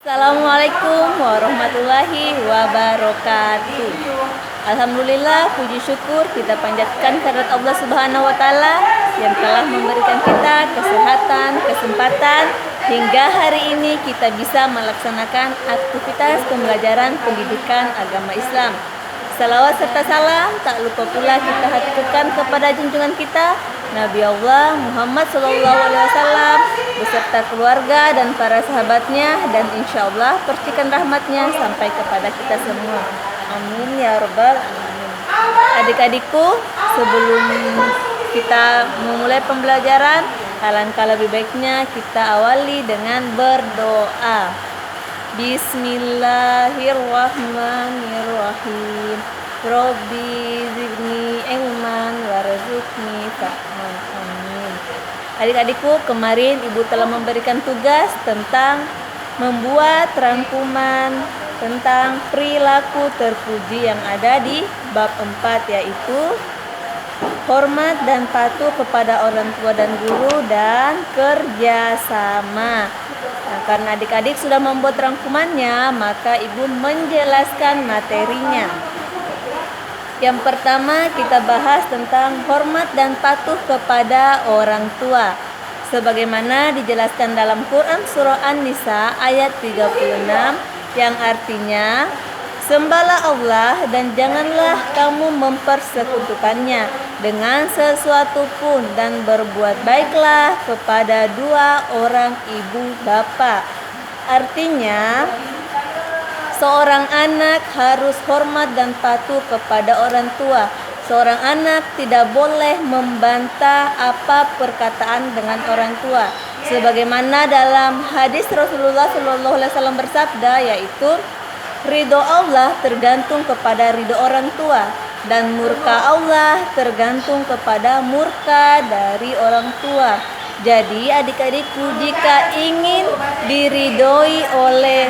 Assalamualaikum warahmatullahi wabarakatuh. Alhamdulillah, puji syukur kita panjatkan kehadirat Allah Subhanahu wa taala yang telah memberikan kita kesehatan, kesempatan hingga hari ini kita bisa melaksanakan aktivitas pembelajaran pendidikan agama Islam. Salawat serta salam tak lupa pula kita haturkan kepada junjungan kita Nabi Allah Muhammad SAW beserta keluarga dan para sahabatnya, dan insya Allah percikan rahmatnya sampai kepada kita semua. Amin ya rabbal alamin. Adik-adikku, sebelum kita memulai pembelajaran, alangkah lebih baiknya kita awali dengan berdoa. Bismillahirrahmanirrahim. Robbi zidni ilman warzuqni fahman. Amin. Adik-adikku, kemarin Ibu telah memberikan tugas tentang membuat rangkuman tentang perilaku terpuji yang ada di bab 4, yaitu hormat dan patuh kepada orang tua dan guru dan kerjasama. Nah, karena adik-adik sudah membuat rangkumannya, maka Ibu menjelaskan materinya. Yang pertama kita bahas tentang hormat dan patuh kepada orang tua. Sebagaimana dijelaskan dalam Quran Surah An-Nisa ayat 36 yang artinya, sembahlah Allah dan janganlah kamu mempersekutukannya dengan sesuatu pun, dan berbuat baiklah kepada dua orang ibu bapa. Artinya, seorang anak harus hormat dan patuh kepada orang tua. Seorang anak tidak boleh membantah apa perkataan dengan orang tua. Sebagaimana dalam hadis Rasulullah SAW bersabda, yaitu ridho Allah tergantung kepada ridho orang tua, dan murka Allah tergantung kepada murka dari orang tua. Jadi adik-adikku, jika ingin diridhoi oleh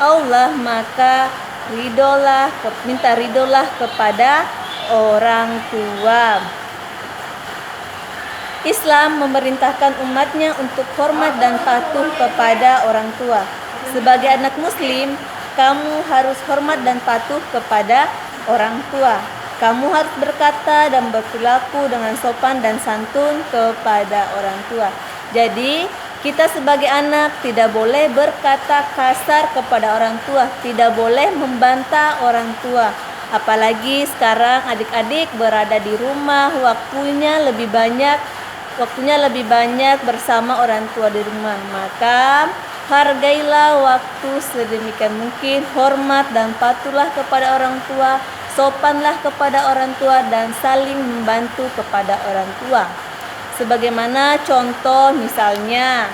Allah, maka minta ridolah kepada orang tua. Islam memerintahkan umatnya untuk hormat dan patuh kepada orang tua. Sebagai anak muslim, kamu harus hormat dan patuh kepada orang tua. Kamu harus berkata dan berperilaku dengan sopan dan santun kepada orang tua. Jadi, kita sebagai anak tidak boleh berkata kasar kepada orang tua, tidak boleh membantah orang tua. Apalagi sekarang adik-adik berada di rumah, waktunya lebih banyak bersama orang tua di rumah. Maka hargailah waktu sedemikian mungkin, hormat dan patuhlah kepada orang tua, sopanlah kepada orang tua, dan saling membantu kepada orang tua. Sebagaimana contoh, misalnya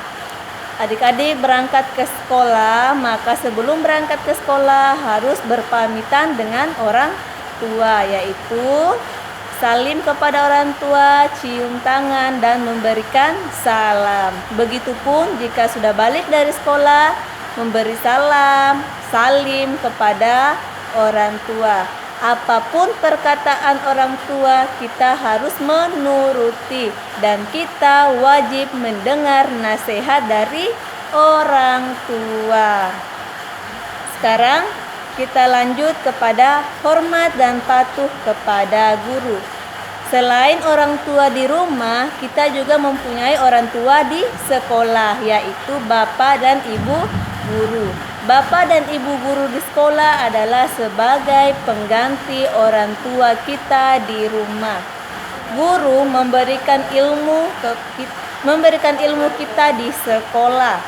adik-adik berangkat ke sekolah, maka sebelum berangkat ke sekolah harus berpamitan dengan orang tua, yaitu salim kepada orang tua, cium tangan, dan memberikan salam. Begitupun jika sudah balik dari sekolah, memberi salam, salim kepada orang tua. Apapun perkataan orang tua, kita harus menuruti, dan kita wajib mendengar nasihat dari orang tua. Sekarang kita lanjut kepada hormat dan patuh kepada guru. Selain orang tua di rumah, kita juga mempunyai orang tua di sekolah, yaitu bapak dan ibu guru. Bapak dan ibu guru di sekolah adalah sebagai pengganti orang tua kita di rumah. Guru memberikan ilmu kita di sekolah.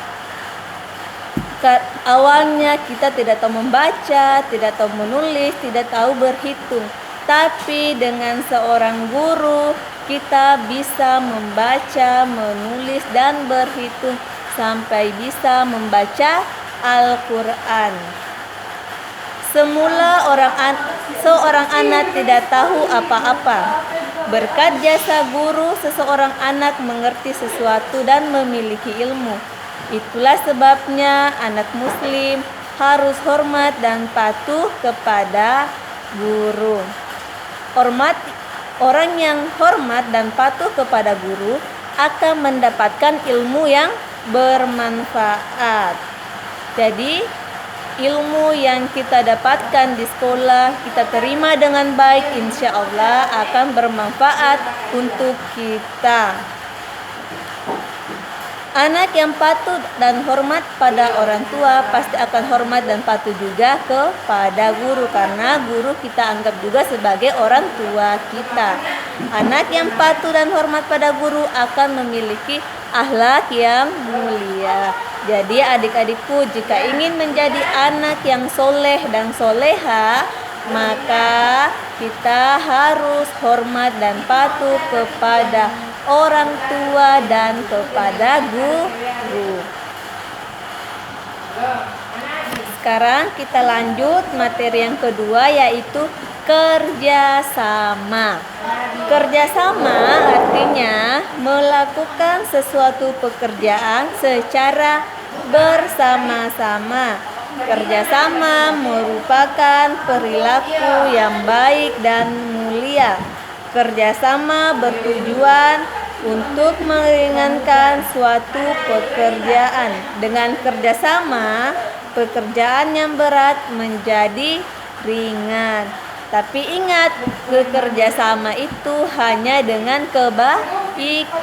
Awalnya kita tidak tahu membaca, tidak tahu menulis, tidak tahu berhitung. Tapi dengan seorang guru kita bisa membaca, menulis, dan berhitung sampai bisa membaca Al-Quran. Semula seorang anak tidak tahu apa-apa. Berkat jasa guru, seseorang anak mengerti sesuatu dan memiliki ilmu. Itulah sebabnya anak muslim harus hormat dan patuh kepada guru. Orang yang hormat dan patuh kepada guru akan mendapatkan ilmu yang bermanfaat. Jadi ilmu yang kita dapatkan di sekolah kita terima dengan baik, insya Allah akan bermanfaat untuk kita. Anak yang patuh dan hormat pada orang tua pasti akan hormat dan patuh juga kepada guru, karena guru kita anggap juga sebagai orang tua kita. Anak yang patuh dan hormat pada guru akan memiliki akhlak yang mulia. Jadi adik-adikku, jika ingin menjadi anak yang soleh dan soleha, maka kita harus hormat dan patuh kepada orang tua dan kepada guru. Sekarang kita lanjut materi yang kedua, yaitu kerjasama. Kerjasama artinya melakukan sesuatu pekerjaan secara bersama-sama. Kerjasama merupakan perilaku yang baik dan mulia. Kerjasama bertujuan untuk meringankan suatu pekerjaan. Dengan kerjasama, pekerjaan yang berat menjadi ringan. Tapi ingat, kerjasama itu hanya dengan kebaikan.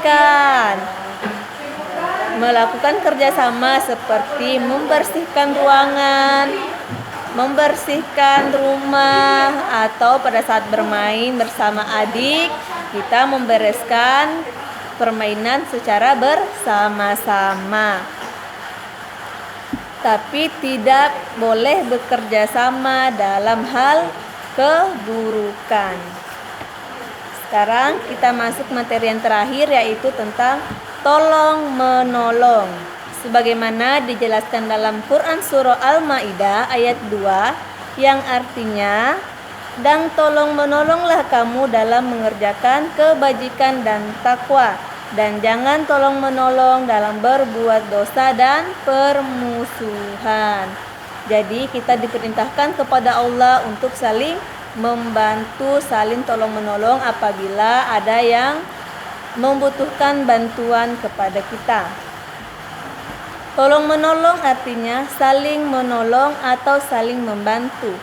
Melakukan kerjasama seperti membersihkan ruangan, membersihkan rumah, atau pada saat bermain bersama adik kita membereskan permainan secara bersama-sama. Tapi tidak boleh bekerja sama dalam hal keburukan. Sekarang kita masuk materi yang terakhir, yaitu tentang tolong menolong. Sebagaimana dijelaskan dalam Quran surah Al-Maidah ayat 2, yang artinya, dan tolong menolonglah kamu dalam mengerjakan kebajikan dan takwa, dan jangan tolong menolong dalam berbuat dosa dan permusuhan. Jadi kita diperintahkan kepada Allah untuk saling membantu, saling tolong menolong apabila ada yang membutuhkan bantuan kepada kita. Tolong menolong artinya saling menolong atau saling membantu.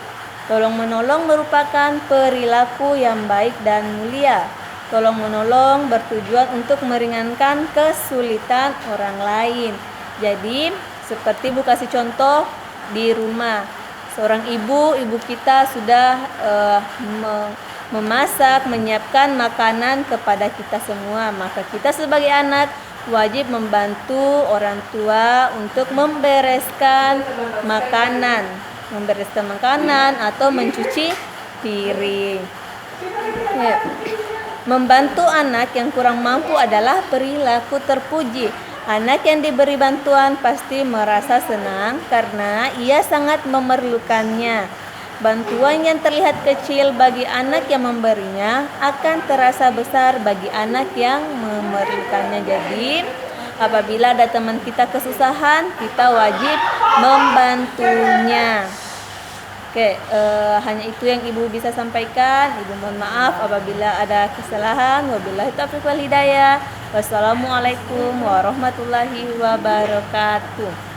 Tolong menolong merupakan perilaku yang baik dan mulia. Tolong menolong bertujuan untuk meringankan kesulitan orang lain. Jadi seperti Bu kasih contoh di rumah, seorang ibu kita sudah memasak, menyiapkan makanan kepada kita semua. Maka kita sebagai anak wajib membantu orang tua untuk membereskan makanan atau mencuci piring. Membantu anak yang kurang mampu adalah perilaku terpuji. Anak yang diberi bantuan pasti merasa senang karena ia sangat memerlukannya. Bantuan yang terlihat kecil bagi anak yang memberinya akan terasa besar bagi anak yang memerlukannya. Jadi apabila ada teman kita kesusahan, kita wajib membantunya. Hanya itu yang Ibu bisa sampaikan. Ibu mohon maaf apabila ada kesalahan. Wabillahi taufiq wal hidayah. Wassalamualaikum warahmatullahi wabarakatuh.